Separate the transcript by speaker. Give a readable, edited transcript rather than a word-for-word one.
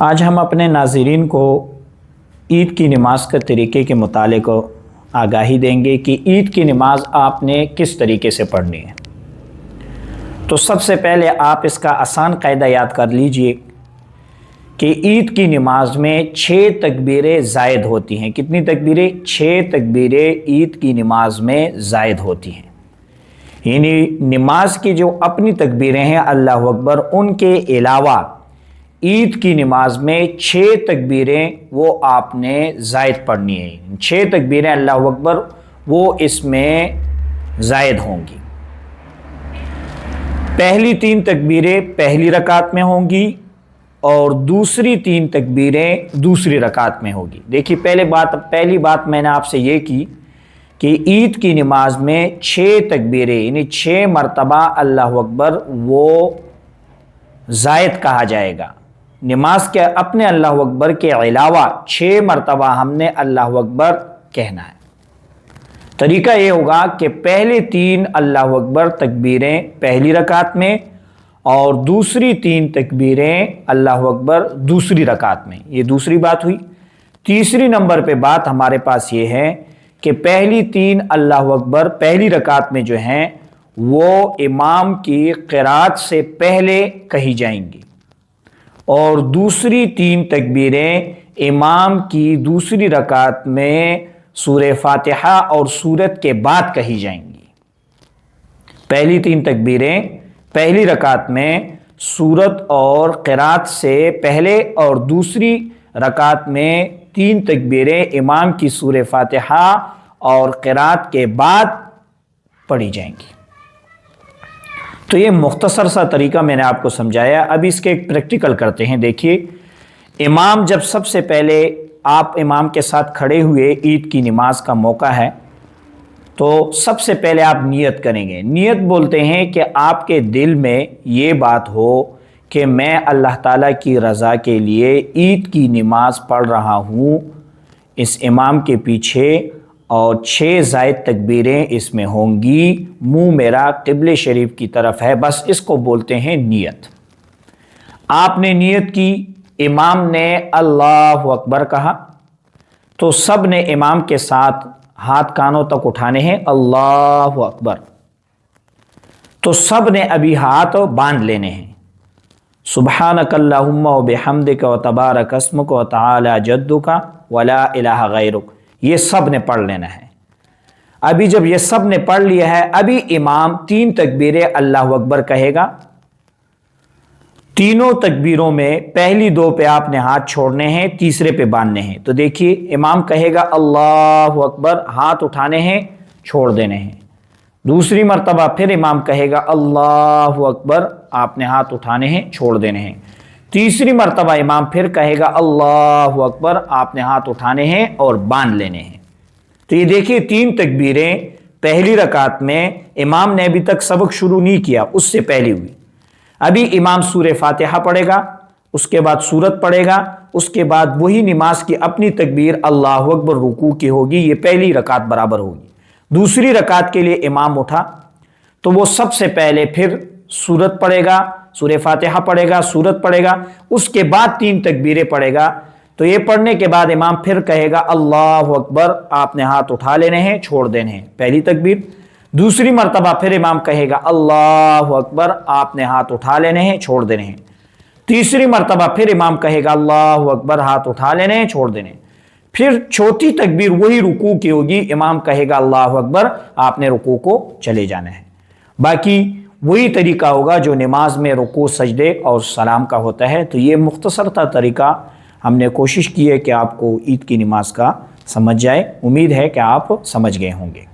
Speaker 1: آج ہم اپنے ناظرین کو عید کی نماز کے طریقے کے متعلق آگاہی دیں گے کہ عید کی نماز آپ نے کس طریقے سے پڑھنی ہے۔ تو سب سے پہلے آپ اس کا آسان قاعدہ یاد کر لیجئے کہ عید کی نماز میں 6 تکبیریں زائد ہوتی ہیں۔ کتنی تکبیریں؟ 6 تکبیریں عید کی نماز میں زائد ہوتی ہیں۔ یعنی نماز کی جو اپنی تکبیریں ہیں اللہ اکبر، ان کے علاوہ عید کی نماز میں 6 تکبیریں وہ آپ نے زائد پڑھنی ہیں۔ 6 تکبیریں اللہ اکبر وہ اس میں زائد ہوں گی۔ پہلی 3 تکبیریں پہلی رکعت میں ہوں گی اور دوسری 3 تکبیریں دوسری رکعت میں ہوگی۔ دیکھیے پہلی بات میں نے آپ سے یہ کی کہ عید کی نماز میں 6 تکبیریں یعنی 6 مرتبہ اللہ اکبر وہ زائد کہا جائے گا۔ نماز کے اپنے اللہ اکبر کے علاوہ 6 مرتبہ ہم نے اللہ اکبر کہنا ہے۔ طریقہ یہ ہوگا کہ پہلے 3 اللہ اکبر تکبیریں پہلی رکعت میں اور دوسری 3 تکبیریں اللہ اکبر دوسری رکعت میں۔ یہ دوسری بات ہوئی۔ تیسری نمبر پہ بات ہمارے پاس یہ ہے کہ پہلی 3 اللہ اکبر پہلی رکعت میں جو ہیں وہ امام کی قرات سے پہلے کہی جائیں گی اور دوسری 3 تکبیریں امام کی دوسری رکعت میں سورہ فاتحہ اور سورت کے بعد کہی جائیں گی۔ پہلی 3 تکبیریں پہلی رکعت میں سورت اور قرات سے پہلے اور دوسری رکعت میں 3 تکبیریں امام کی سورہ فاتحہ اور قرات کے بعد پڑھی جائیں گی۔ تو یہ مختصر سا طریقہ میں نے آپ کو سمجھایا۔ اب اس کے ایک پریکٹیکل کرتے ہیں۔ دیکھیے امام جب سب سے پہلے آپ امام کے ساتھ کھڑے ہوئے عید کی نماز کا موقع ہے تو سب سے پہلے آپ نیت کریں گے۔ نیت بولتے ہیں کہ آپ کے دل میں یہ بات ہو کہ میں اللہ تعالیٰ کی رضا کے لیے عید کی نماز پڑھ رہا ہوں اس امام کے پیچھے، اور 6 زائد تکبیریں اس میں ہوں گی، منہ میرا قبلہ شریف کی طرف ہے، بس اس کو بولتے ہیں نیت۔ آپ نے نیت کی، امام نے اللہ اکبر کہا تو سب نے امام کے ساتھ ہاتھ کانوں تک اٹھانے ہیں، اللہ اکبر۔ تو سب نے ابھی ہاتھ باندھ لینے ہیں، سبحانک اللہم و بحمدک و تبارک اسمک و تعالی جدک ولا الہ غیرک، یہ سب نے پڑھ لینا ہے۔ ابھی جب یہ سب نے پڑھ لیا ہے، ابھی امام 3 تکبیریں اللہ اکبر کہے گا۔ تینوں تکبیروں میں پہلی 2 پہ آپ نے ہاتھ چھوڑنے ہیں، تیسرے پہ باندھنے ہیں۔ تو دیکھیے امام کہے گا اللہ اکبر، ہاتھ اٹھانے ہیں، چھوڑ دینے ہیں۔ دوسری مرتبہ پھر امام کہے گا اللہ اکبر، آپ نے ہاتھ اٹھانے ہیں، چھوڑ دینے ہیں۔ تیسری مرتبہ امام پھر کہے گا اللہ اکبر، آپ نے ہاتھ اٹھانے ہیں اور باندھ لینے ہیں۔ تو یہ دیکھیے 3 تکبیریں پہلی رکعت میں امام نے ابھی تک سبق شروع نہیں کیا، اس سے پہلی ہوئی۔ ابھی امام سورہ فاتحہ پڑھے گا، اس کے بعد سورت پڑھے گا، اس کے بعد وہی نماز کی اپنی تکبیر اللہ اکبر رکوع کی ہوگی، یہ پہلی رکعت برابر ہوگی۔ دوسری رکعت کے لیے امام اٹھا تو وہ سب سے پہلے پھر سورت پڑھے گا، سورہ فاتحہ پڑھے گا، سورت پڑھے گا، اس کے بعد 3 تکبیریں پڑھے گا۔ تو یہ پڑھنے کے بعد امام پھر کہے گا اللہ اکبر، آپ نے ہاتھ اٹھا لینے ہیں، چھوڑ دینے ہیں، پہلی تکبیر۔ دوسری مرتبہ پھر امام کہے گا اللہ اکبر، آپ نے ہاتھ اٹھا لینے ہیں، چھوڑ دینے ہیں۔ تیسری مرتبہ پھر امام کہے گا اللہ اکبر، ہاتھ اٹھا لینے ہیں، چھوڑ دینے ہیں۔ پھر چوتھی تکبیر وہی رکوع کی ہوگی، امام کہے گا اللہ اکبر، آپ نے رکوع کو چلے جانا ہے۔ باقی وہی طریقہ ہوگا جو نماز میں رکوع، سجدے اور سلام کا ہوتا ہے۔ تو یہ مختصر تھا طریقہ، ہم نے کوشش کی ہے کہ آپ کو عید کی نماز کا سمجھ جائے۔ امید ہے کہ آپ سمجھ گئے ہوں گے۔